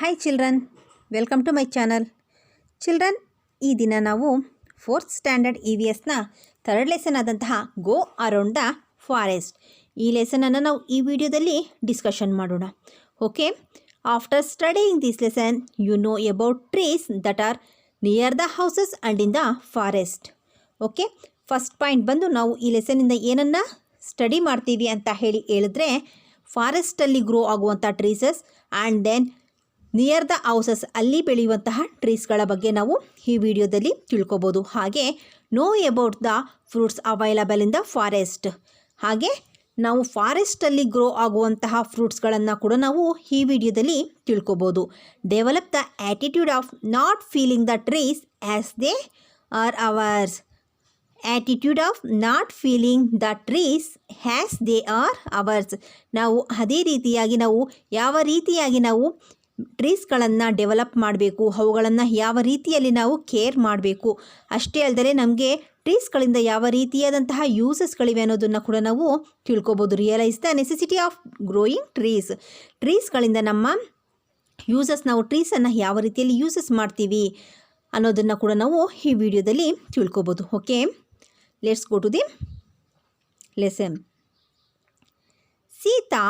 Hi children, welcome to my channel. Children, ಈ ದಿನ ನಾವು 4th ಸ್ಟ್ಯಾಂಡರ್ಡ್ EVSನ 3rd ಲೆಸನ್ ಆದಂತಹ ಗೋ ಅರೌಂಡ್ ದ ಫಾರೆಸ್ಟ್ ಈ ಲೆಸನನ್ನು ನಾವು ಈ ವಿಡಿಯೋದಲ್ಲಿ ಡಿಸ್ಕಷನ್ ಮಾಡೋಣ. Okay, after studying this lesson you know about trees that are near the houses and in the forest. Okay, first point ಬಂದು ನಾವು ಈ ಲೆಸನಿಂದ ಏನನ್ನು ಸ್ಟಡಿ ಮಾಡ್ತೀವಿ ಅಂತ ಹೇಳಿದ್ರೆ ಫಾರೆಸ್ಟಲ್ಲಿ ಗ್ರೋ ಆಗುವಂಥ trees and then near the houses ಅಲ್ಲಿ ಬೆಳೆಯುವಂತಹ ಟ್ರೀಸ್ಗಳ ಬಗ್ಗೆ ನಾವು ಈ ವಿಡಿಯೋದಲ್ಲಿ ತಿಳ್ಕೊಬೋದು. ಹಾಗೆ know about the fruits available in the forest, ಹಾಗೆ ನಾವು ಫಾರೆಸ್ಟಲ್ಲಿ ಗ್ರೋ ಆಗುವಂತಹ ಫ್ರೂಟ್ಸ್ಗಳನ್ನು ಕೂಡ ನಾವು ಈ ವಿಡಿಯೋದಲ್ಲಿ ತಿಳ್ಕೊಬೋದು. Develop the attitude of not feeling the trees as they are hours. Attitude of not feeling the trees has they are hours. ನಾವು ಅದೇ ರೀತಿಯಾಗಿ ನಾವು ಯಾವ ರೀತಿಯಾಗಿ ನಾವು ಟ್ರೀಸ್ಗಳನ್ನು ಡೆವಲಪ್ ಮಾಡಬೇಕು, ಅವುಗಳನ್ನು ಯಾವ ರೀತಿಯಲ್ಲಿ ನಾವು ಕೇರ್ ಮಾಡಬೇಕು, ಅಷ್ಟೇ ಅಲ್ಲದೆ ನಮಗೆ ಟ್ರೀಸ್ಗಳಿಂದ ಯಾವ ರೀತಿಯಾದಂತಹ ಯೂಸಸ್ಗಳಿವೆ ಅನ್ನೋದನ್ನು ಕೂಡ ನಾವು ತಿಳ್ಕೊಬೋದು. Realise the necessity of growing trees. ಟ್ರೀಸ್ಗಳಿಂದ ನಮ್ಮ ಯೂಸಸ್, ನಾವು ಟ್ರೀಸನ್ನು ಯಾವ ರೀತಿಯಲ್ಲಿ ಯೂಸಸ್ ಮಾಡ್ತೀವಿ ಅನ್ನೋದನ್ನು ಕೂಡ ನಾವು ಈ ವಿಡಿಯೋದಲ್ಲಿ ತಿಳ್ಕೊಬೋದು. Okay, let's go to the lesson. Sita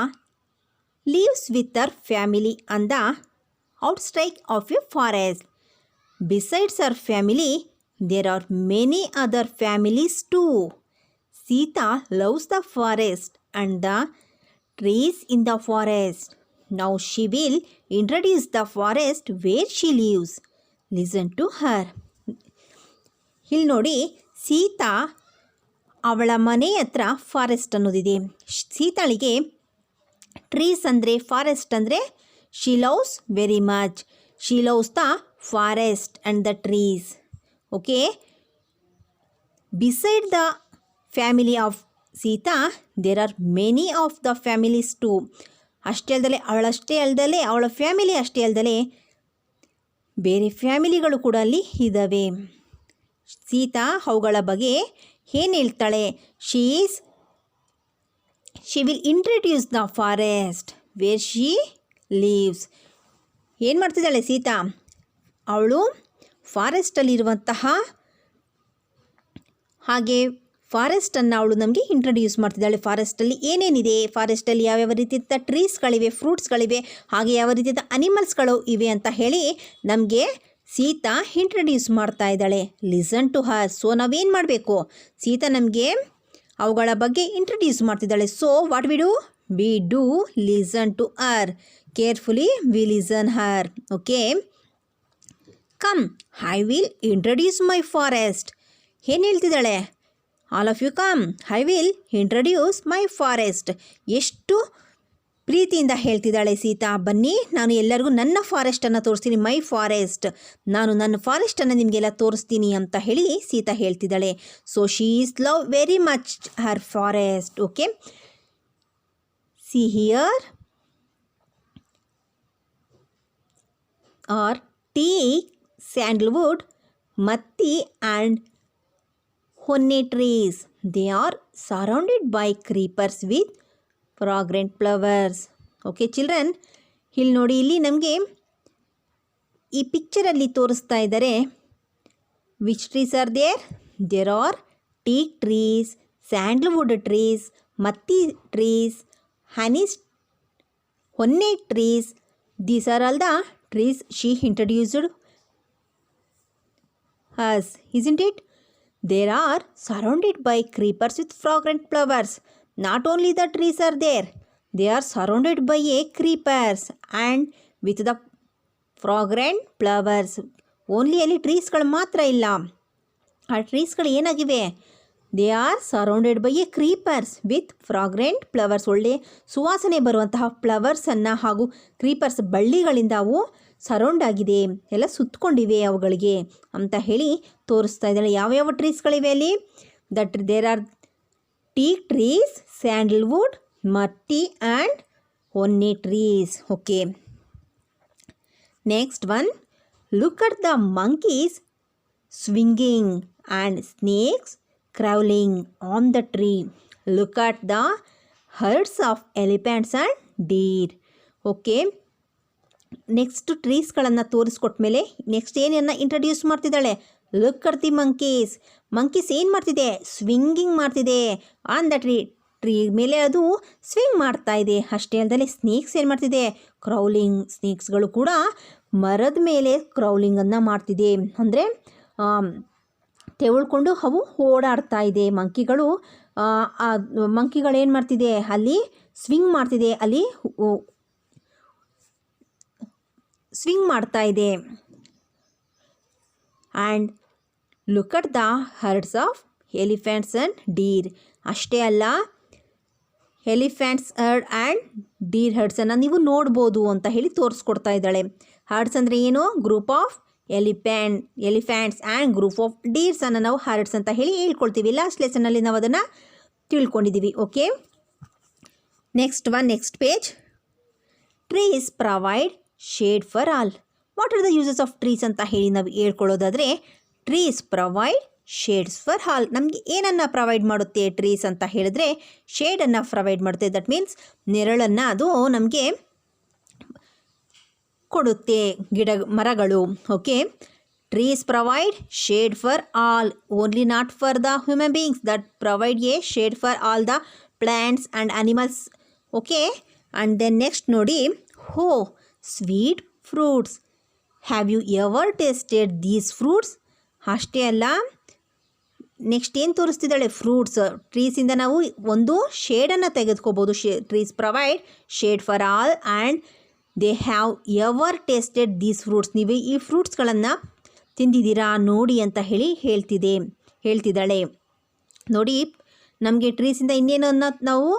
lives with her family on the outskirts of a forest. Besides her family, there are many other families too. Sita loves the forest and the trees in the forest. Now she will introduce the forest where she lives. Listen to her. ಇಲ್ಲಿ ನೋಡಿ, ಸೀತಾ ಅವಳ ಮನೆ ಹತ್ರ forest ಅನ್ನೋದಿದೆ. ಸೀತಾಳಿಗೆ trees ಅಂದರೆ, forest ಅಂದರೆ she loves very much. She loves the forest and the trees. Okay, beside the family of Sita there are many of the families too. ಅಷ್ಟೇ ಅಲ್ಲದೆ ಅವಳ ಫ್ಯಾಮಿಲಿ ಅಷ್ಟೇ ಅಲ್ಲದೆ ಬೇರೆ ಫ್ಯಾಮಿಲಿಗಳು ಕೂಡ ಅಲ್ಲಿ ಇದ್ದಾವೆ. ಸೀತಾ ಅವುಗಳ ಬಗ್ಗೆ ಏನು ಹೇಳ್ತಾಳೆ? She will introduce the forest where she lives. ಏನು ಮಾಡ್ತಿದ್ದಾಳೆ ಸೀತಾ? ಅವಳು ಫಾರೆಸ್ಟಲ್ಲಿರುವಂತಹ ಹಾಗೆ ಫಾರೆಸ್ಟನ್ನು ಅವಳು ನಮಗೆ ಇಂಟ್ರಡ್ಯೂಸ್ ಮಾಡ್ತಿದ್ದಾಳೆ. ಫಾರೆಸ್ಟಲ್ಲಿ ಏನೇನಿದೆ, ಫಾರೆಸ್ಟಲ್ಲಿ ಯಾವ್ಯಾವ ರೀತಿಯ ಟ್ರೀಸ್ಗಳಿವೆ, ಫ್ರೂಟ್ಸ್ಗಳಿವೆ, ಹಾಗೆ ಯಾವ ರೀತಿಯ ಅನಿಮಲ್ಸ್ಗಳು ಇವೆ ಅಂತ ಹೇಳಿ ನಮಗೆ ಸೀತಾ ಇಂಟ್ರಡ್ಯೂಸ್ ಮಾಡ್ತಾ ಇದ್ದಾಳೆ. Listen to Har. ಸೊ ನಾವೇನು ಮಾಡಬೇಕು? ಸೀತಾ ನಮಗೆ ಅವುಗಳ ಬಗ್ಗೆ ಇಂಟ್ರಡ್ಯೂಸ್ ಮಾಡ್ತಿದ್ದಾಳೆ. So what we do listen to her carefully. We listen her. Okay, come I will introduce my forest. ಏನು ಹೇಳ್ತಿದ್ದಾಳೆ? All of you come, I will introduce my forest. ಎಷ್ಟು ಪ್ರೀತಿಯಿಂದ ಹೇಳ್ತಿದ್ದಾಳೆ ಸೀತಾ. ಬನ್ನಿ, ನಾನು ಎಲ್ಲರಿಗೂ ನನ್ನ ಫಾರೆಸ್ಟನ್ನು ತೋರಿಸ್ತೀನಿ. ಮೈ ಫಾರೆಸ್ಟ್, ನಾನು ನನ್ನ ಫಾರೆಸ್ಟನ್ನು ನಿಮಗೆಲ್ಲ ತೋರಿಸ್ತೀನಿ ಅಂತ ಹೇಳಿ ಸೀತಾ ಹೇಳ್ತಿದ್ದಾಳೆ. So she is love very much her forest. Okay, see here are teak, sandalwood, ಮತ್ತಿ ಆ್ಯಂಡ್ ಹೊನ್ನೆ trees. They are surrounded by creepers with fragrant flowers. Okay children, ಇಲ್ಲಿ ನೋಡಿ, ಇಲ್ಲಿ ನಮಗೆ ಈ ಪಿಕ್ಚರಲ್ಲಿ ತೋರಿಸ್ತಾ ಇದ್ದಾರೆ. Which trees are there? There are teak trees, sandalwood trees, ಮತ್ತಿ ಟ್ರೀಸ್, ಹೊನ್ನೆ trees. These are all the trees she introduced us, isn't it? They are surrounded by creepers with fragrant flowers. Not only the trees are there, they are surrounded by a creepers and with the fragrant flowers. Only ಅಲ್ಲಿ ಟ್ರೀಸ್ಗಳು ಮಾತ್ರ ಇಲ್ಲ, ಆ ಟ್ರೀಸ್ಗಳು ಏನಾಗಿವೆ? They are surrounded by a creepers with fragrant flowers. ಒಳ್ಳೆ ಸುವಾಸನೆ ಬರುವಂತಹ ಫ್ಲವರ್ಸನ್ನು ಹಾಗೂ ಕ್ರೀಪರ್ಸ್ ಬಳ್ಳಿಗಳಿಂದ ಅವು ಸರೌಂಡ್ ಆಗಿದೆ, ಎಲ್ಲ ಸುತ್ತಕೊಂಡಿವೆ ಅವುಗಳಿಗೆ ಅಂತ ಹೇಳಿ ತೋರಿಸ್ತಾ ಇದ್ದಾಳೆ. ಯಾವ್ಯಾವ ಟ್ರೀಸ್ಗಳಿವೆ ಅಲ್ಲಿ? There are teak trees, sandalwood, ಮಟ್ಟಿ ಆ್ಯಂಡ್ ಹೊನ್ನೆ trees. Okay, next one. Look at the monkeys swinging and snakes crawling on the tree. Look at the herds of elephants and deer. Okay, next ಟ್ರೀಸ್ಗಳನ್ನು ತೋರಿಸ್ಕೊಟ್ಮೇಲೆ next ಏನನ್ನ introduce ಮಾಡ್ತಿದ್ದಾಳೆ, look at the monkeys. Monkeys ಏನು ಮಾಡ್ತಿದೆ, swinging ಮಾಡ್ತಿದೆ on the tree ಮೇಲೆ ಅದು swing ಮಾಡ್ತಾ ಇದೆ. ಅಷ್ಟೇ ಅಲ್ಲದೆ ಸ್ನೇಕ್ಸ್ ಏನು ಮಾಡ್ತಿದೆ, ಕ್ರೌಲಿಂಗ್. ಸ್ನೇಕ್ಸ್ಗಳು ಕೂಡ ಮರದ ಮೇಲೆ ಕ್ರೌಲಿಂಗನ್ನು ಮಾಡ್ತಿದೆ, ಅಂದರೆ ತೆವಳ್ಕೊಂಡು ಅವು ಓಡಾಡ್ತಾ ಇದೆ. ಮಂಕಿಗಳೇನು ಮಾಡ್ತಿದೆ, ಅಲ್ಲಿ ಸ್ವಿಂಗ್ ಮಾಡ್ತಿದೆ, ಅಲ್ಲಿ ಸ್ವಿಂಗ್ ಮಾಡ್ತಾ ಇದೆ. And look at the herds of elephants and deer. ಅಷ್ಟೇ ಅಲ್ಲ, ಎಲಿಫೆಂಟ್ಸ್ ಹರ್ಡ್ ಆ್ಯಂಡ್ ಡೀರ್ ಹರ್ಡ್ಸನ್ನು ನೀವು ನೋಡ್ಬೋದು ಅಂತ ಹೇಳಿ ತೋರಿಸ್ಕೊಡ್ತಾ ಇದ್ದಾಳೆ. ಹರ್ಡ್ಸ್ ಅಂದರೆ ಏನು, group of elephants and group of ಡೀರ್ಸನ್ನು ನಾವು ಹರ್ಡ್ಸ್ ಅಂತ ಹೇಳಿ ಹೇಳ್ಕೊಳ್ತೀವಿ. ಲಾಸ್ಟ್ ಲೆಸನಲ್ಲಿ ನಾವು ಅದನ್ನು ತಿಳ್ಕೊಂಡಿದ್ದೀವಿ. Okay, next page. Trees provide shade for all. What are the uses of trees ಅಂತ ಹೇಳಿ ನಾವು ಹೇಳ್ಕೊಳ್ಳೋದಾದರೆ, trees provide shades for all. ನಮಗೆ ಏನನ್ನು ಪ್ರೊವೈಡ್ ಮಾಡುತ್ತೆ ಟ್ರೀಸ್ ಅಂತ ಹೇಳಿದ್ರೆ, ಶೇಡನ್ನು ಪ್ರೊವೈಡ್ ಮಾಡುತ್ತೆ. ದಟ್ ಮೀನ್ಸ್ ನೆರಳನ್ನು ಅದು ನಮಗೆ ಕೊಡುತ್ತೆ, ಮರಗಳು. Okay, trees provide shade for all, only not for the human beings, that provide a shade for all the plants and animals. Okay, and then next ನೋಡಿ, oh sweet fruits. Have you ever tasted these fruits. ಅಷ್ಟೇ ಅಲ್ಲ, next ಏನು ತೋರಿಸ್ತಿದ್ದಾಳೆ, fruits. ಟ್ರೀಸಿಂದ ನಾವು ಒಂದು ಶೇಡನ್ನು ತೆಗೆದುಕೋಬೋದು. Trees provide shade for all and they have ever tasted these fruits. ನೀವು ಈ ಫ್ರೂಟ್ಸ್ಗಳನ್ನು ತಿಂದಿದ್ದೀರಾ ನೋಡಿ ಅಂತ ಹೇಳಿ ಹೇಳ್ತಿದ್ದಾಳೆ. ನೋಡಿ, ನಮಗೆ ಟ್ರೀಸಿಂದ ಇನ್ನೇನನ್ನು ನಾವು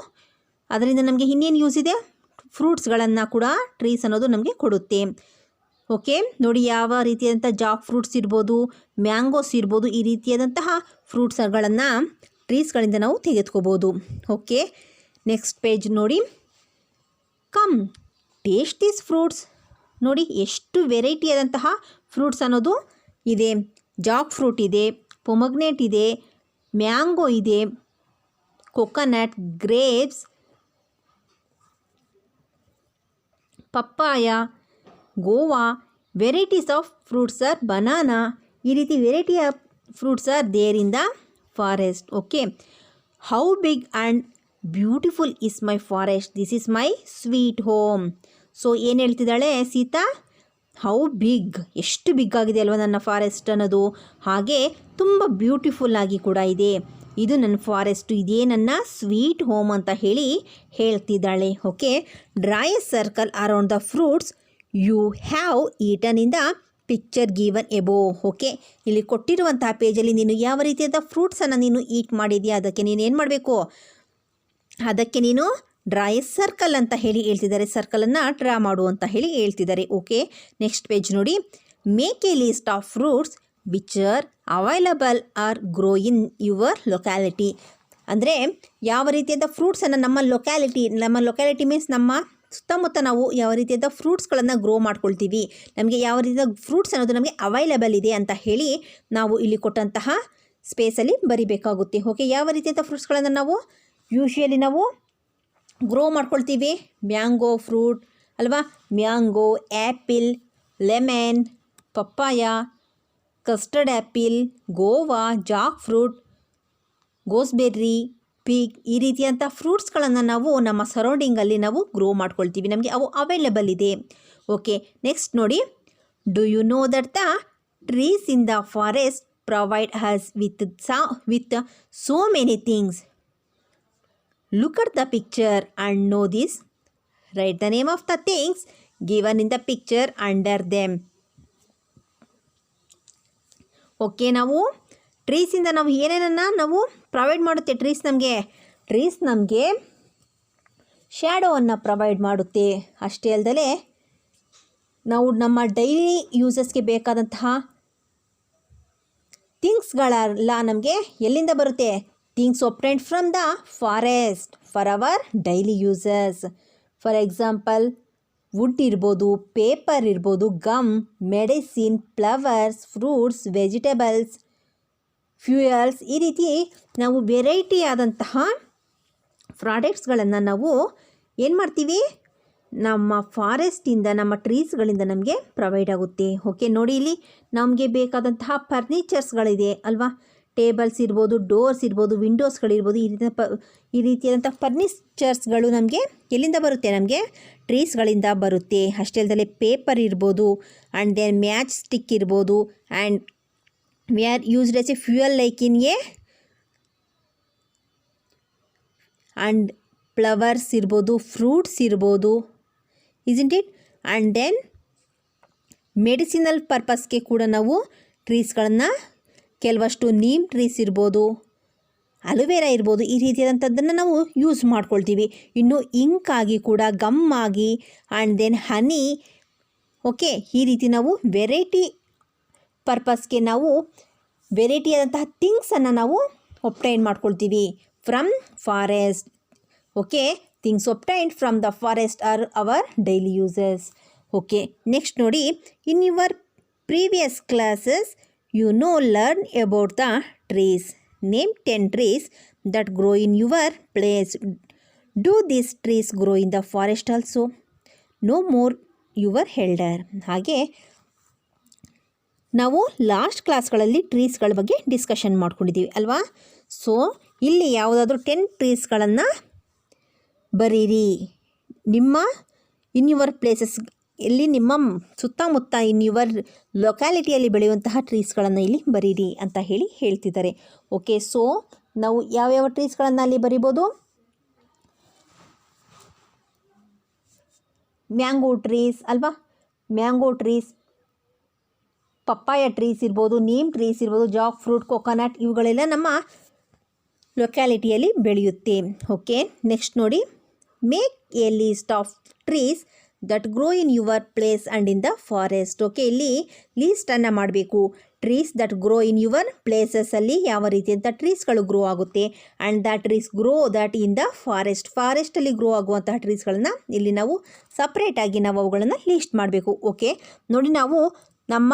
ಅದರಿಂದ ನಮಗೆ ಇನ್ನೇನು ಯೂಸ್ ಇದೆ, ಫ್ರೂಟ್ಸ್ಗಳನ್ನು ಕೂಡ ಟ್ರೀಸ್ ಅನ್ನೋದು ನಮಗೆ ಕೊಡುತ್ತೆ. ಓಕೆ, ನೋಡಿ ಯಾವ ರೀತಿಯಾದಂಥ ಜಾಕ್ ಫ್ರೂಟ್ಸ್ ಇರ್ಬೋದು, ಮ್ಯಾಂಗೋಸ್ ಇರ್ಬೋದು, ಈ ರೀತಿಯಾದಂತಹ ಫ್ರೂಟ್ಸ್ಗಳನ್ನು ಟ್ರೀಸ್ಗಳಿಂದ ನಾವು ತೆಗೆದುಕೋಬೋದು. ಓಕೆ, ನೆಕ್ಸ್ಟ್ ಪೇಜ್ ನೋಡಿ. Come taste these fruits. ನೋಡಿ ಎಷ್ಟು ವೆರೈಟಿಯಾದಂತಹ ಫ್ರೂಟ್ಸ್ ಅನ್ನೋದು ಇದೆ. ಜಾಕ್ ಫ್ರೂಟ್ ಇದೆ, ಪೊಮಗ್ನೇಟ್ ಇದೆ, ಮ್ಯಾಂಗೋ ಇದೆ, coconut, grapes, papaya, guava. Varieties of fruits are banana. ಈ ರೀತಿ variety of fruits are there in the forest. Okay, how big and beautiful is my forest, this is my sweet home. So ಏನು ಹೇಳ್ತಿದ್ದಾಳೆ Sita, how big, ಎಷ್ಟು big ಆಗಿದೆ ಅಲ್ವ ನನ್ನ forest ಅನ್ನೋದು, ಹಾಗೆ ತುಂಬ ಬ್ಯೂಟಿಫುಲ್ ಆಗಿ ಕೂಡ ಇದೆ. ಇದು ನನ್ನ ಫಾರೆಸ್ಟು, ಇದೇ ನನ್ನ ಸ್ವೀಟ್ ಹೋಮ್ ಅಂತ ಹೇಳಿ ಹೇಳ್ತಿದ್ದಾಳೆ. Okay, draw a circle around the fruits you have eaten in the picture given above. Okay, ಇಲ್ಲಿ ಕೊಟ್ಟಿರುವಂತಹ ಪೇಜಲ್ಲಿ ನೀನು ಯಾವ ರೀತಿಯಾದ ಫ್ರೂಟ್ಸನ್ನು ನೀನು ಈಟ್ ಮಾಡಿದೆಯಾ, ಅದಕ್ಕೆ ನೀನು ಏನು ಮಾಡಬೇಕು, ಅದಕ್ಕೆ ನೀನು ಡ್ರಾ ಎ ಸರ್ಕಲ್ ಅಂತ ಹೇಳಿ ಹೇಳ್ತಿದ್ದಾರೆ. ಸರ್ಕಲನ್ನು ಡ್ರಾ ಮಾಡು ಅಂತ ಹೇಳಿ ಹೇಳ್ತಿದ್ದಾರೆ. ಓಕೆ, ನೆಕ್ಸ್ಟ್ ಪೇಜ್ ನೋಡಿ. Make a list of fruits which are available or grow in your locality. ಅಂದರೆ ಯಾವ ರೀತಿಯಾದ ಫ್ರೂಟ್ಸನ್ನು ನಮ್ಮ ಲೊಕ್ಯಾಲಿಟಿ ಮೀನ್ಸ್ ನಮ್ಮ ಸುತ್ತಮುತ್ತ ನಾವು ಯಾವ ರೀತಿಯಾದ ಫ್ರೂಟ್ಸ್ಗಳನ್ನು ಗ್ರೋ ಮಾಡ್ಕೊಳ್ತೀವಿ, ನಮಗೆ ಯಾವ ರೀತಿಯ ಫ್ರೂಟ್ಸ್ ಅನ್ನೋದು ನಮಗೆ ಅವೈಲಬಲ್ ಇದೆ ಅಂತ ಹೇಳಿ ನಾವು ಇಲ್ಲಿ ಕೊಟ್ಟಂತಹ ಸ್ಪೇಸಲ್ಲಿ ಬರಿಬೇಕಾಗುತ್ತೆ. ಓಕೆ, ಯಾವ ರೀತಿಯಾದ ಫ್ರೂಟ್ಸ್ಗಳನ್ನು ನಾವು ಯೂಶ್ವಲಿ ನಾವು ಗ್ರೋ ಮಾಡ್ಕೊಳ್ತೀವಿ, ಮ್ಯಾಂಗೋ ಫ್ರೂಟ್ ಅಲ್ವಾ, mango, apple, lemon, papaya, custard apple, guava, jackfruit, gooseberry, fig, ಈ ರೀತಿಯಂಥ ಫ್ರೂಟ್ಸ್ಗಳನ್ನು ನಾವು ನಮ್ಮ ಸರೌಂಡಿಂಗಲ್ಲಿ ನಾವು ಗ್ರೋ ಮಾಡ್ಕೊಳ್ತೀವಿ, ನಮಗೆ ಅವು ಅವೈಲೇಬಲ್ ಇದೆ. ಓಕೆ, ನೆಕ್ಸ್ಟ್ ನೋಡಿ. Do you know that the trees in the forest provide us with so many things. Look at the picture and know this. Write the name of the things given in the picture under them. Okay, ನಾವು ಟ್ರೀಸಿಂದ ನಾವು ಏನೇನನ್ನು ನಾವು provide ಮಾಡುತ್ತೆ. Trees ನಮಗೆ ಶ್ಯಾಡೋವನ್ನು provide ಮಾಡುತ್ತೆ. ಅಷ್ಟೇ ಅಲ್ಲದೆ ನಾವು ನಮ್ಮ ಡೈಲಿ ಯೂಸಸ್ಗೆ ಬೇಕಾದಂತಹ ಥಿಂಗ್ಸ್ಗಳೆಲ್ಲ ನಮಗೆ ಎಲ್ಲಿಂದ ಬರುತ್ತೆ, things obtained from the forest for our daily uses. For example, wood ಇರ್ಬೋದು, ಪೇಪರ್ ಇರ್ಬೋದು, gum, medicine, flowers, fruits, vegetables, fuels, ಈ ರೀತಿ ನಾವು ವೆರೈಟಿ ಆದಂತಹ ಪ್ರಾಡಕ್ಟ್ಸ್ಗಳನ್ನು ನಾವು ಏನು ಮಾಡ್ತೀವಿ, ನಮ್ಮ ಫಾರೆಸ್ಟಿಂದ, ನಮ್ಮ ಟ್ರೀಸ್ಗಳಿಂದ ನಮಗೆ ಪ್ರೊವೈಡ್ ಆಗುತ್ತೆ. ಓಕೆ, ನೋಡಿ ಇಲ್ಲಿ ನಮಗೆ ಬೇಕಾದಂತಹ ಫರ್ನಿಚರ್ಸ್ಗಳಿದೆ ಅಲ್ವಾ. ಟೇಬಲ್ಸ್ ಇರ್ಬೋದು, ಡೋರ್ಸ್ ಇರ್ಬೋದು, ವಿಂಡೋಸ್ಗಳಿರ್ಬೋದು, ಈ ರೀತಿಯಾದಂಥ ಫರ್ನಿಚರ್ಸ್ಗಳು ನಮಗೆ ಎಲ್ಲಿಂದ ಬರುತ್ತೆ? ನಮಗೆ ಟ್ರೀಸ್ಗಳಿಂದ ಬರುತ್ತೆ. ಅಷ್ಟೇ ಅಲ್ಲದೆ ಪೇಪರ್ ಇರ್ಬೋದು, ಆ್ಯಂಡ್ ದೆನ್ ಮ್ಯಾಚ್ ಸ್ಟಿಕ್ ಇರ್ಬೋದು, and we are used as a fuel like in a and flowers ಇರ್ಬೋದು, ಫ್ರೂಟ್ಸ್ ಇರ್ಬೋದು, isn't it. And then medicinal ಪರ್ಪಸ್ಗೆ ಕೂಡ ನಾವು ಟ್ರೀಸ್ಗಳನ್ನು, ಕೆಲವಷ್ಟು ನೀಮ್ ಟ್ರೀಸ್ ಇರ್ಬೋದು, ಅಲೋವೆರಾ ಇರ್ಬೋದು, ಈ ರೀತಿಯಾದಂಥದ್ದನ್ನು ನಾವು ಯೂಸ್ ಮಾಡ್ಕೊಳ್ತೀವಿ. ಇನ್ನು ಇಂಕ್ ಆಗಿ ಕೂಡ, ಗಮ್ ಆಗಿ, ಆ್ಯಂಡ್ ದೆನ್ ಹನಿ. ಓಕೆ, ಈ ರೀತಿ ನಾವು ವೆರೈಟಿ ಪರ್ಪಸ್ಗೆ ನಾವು ವೆರೈಟಿಯಾದಂತಹ ಥಿಂಗ್ಸನ್ನು ನಾವು ಒಬ್ಟೈನ್ ಮಾಡ್ಕೊಳ್ತೀವಿ from forest. Okay, things obtained from the forest are our daily uses. Okay, next ನೋಡಿ, in your previous classes you learn about the trees. Name 10 trees that grow in your place. Do these trees grow in the forest also? No more your elder. ಹಾಗೆ ನಾವು last ಕ್ಲಾಸ್ಗಳಲ್ಲಿ ಟ್ರೀಸ್ಗಳ ಬಗ್ಗೆ discussion ಮಾಡ್ಕೊಂಡಿದ್ದೀವಿ ಅಲ್ವಾ. So ಇಲ್ಲಿ ಯಾವುದಾದ್ರೂ 10 ಟ್ರೀಸ್ಗಳನ್ನು ಬರೀರಿ. ನಿಮ್ಮ in your places, ಇಲ್ಲಿ ನಿಮ್ಮ ಸುತ್ತಮುತ್ತ ಇನ್ ಯುವರ್ ಲೊಕ್ಯಾಲಿಟಿಯಲ್ಲಿ ಬೆಳೆಯುವಂತಹ ಟ್ರೀಸ್ಗಳನ್ನು ಇಲ್ಲಿ ಬರೀರಿ ಅಂತ ಹೇಳ್ತಿದ್ದಾರೆ. ಓಕೆ, ಸೊ ನಾವು ಯಾವ್ಯಾವ ಟ್ರೀಸ್ಗಳನ್ನು ಅಲ್ಲಿ ಬರಿಬೋದು? ಮ್ಯಾಂಗೋ ಟ್ರೀಸ್ ಅಲ್ವಾ, ಮ್ಯಾಂಗೋ ಟ್ರೀಸ್, ಪಪ್ಪಾಯ ಟ್ರೀಸ್ ಇರ್ಬೋದು, ನೀಮ್ ಟ್ರೀಸ್ ಇರ್ಬೋದು, ಜಾಕ್ ಫ್ರೂಟ್, ಕೊಕೊನಟ್, ಇವುಗಳೆಲ್ಲ ನಮ್ಮ ಲೊಕ್ಯಾಲಿಟಿಯಲ್ಲಿ ಬೆಳೆಯುತ್ತೆ. ಓಕೆ, ನೆಕ್ಸ್ಟ್ ನೋಡಿ, make a list of trees that grow in your place and in the forest. Okay, ಇಲ್ಲಿ ಲೀಸ್ಟನ್ನು ಮಾಡಬೇಕು. Trees that grow in your ಪ್ಲೇಸಸ್ಸಲ್ಲಿ ಯಾವ ರೀತಿಯಂಥ ಟ್ರೀಸ್ಗಳು ಗ್ರೋ ಆಗುತ್ತೆ, and the trees grow that in the ಫಾರೆಸ್ಟಲ್ಲಿ ಗ್ರೋ ಆಗುವಂತಹ ಟ್ರೀಸ್ಗಳನ್ನು ಇಲ್ಲಿ ನಾವು ಸಪ್ರೇಟಾಗಿ ನಾವು ಅವುಗಳನ್ನು ಲೀಸ್ಟ್ ಮಾಡಬೇಕು. ಓಕೆ, ನೋಡಿ, ನಾವು ನಮ್ಮ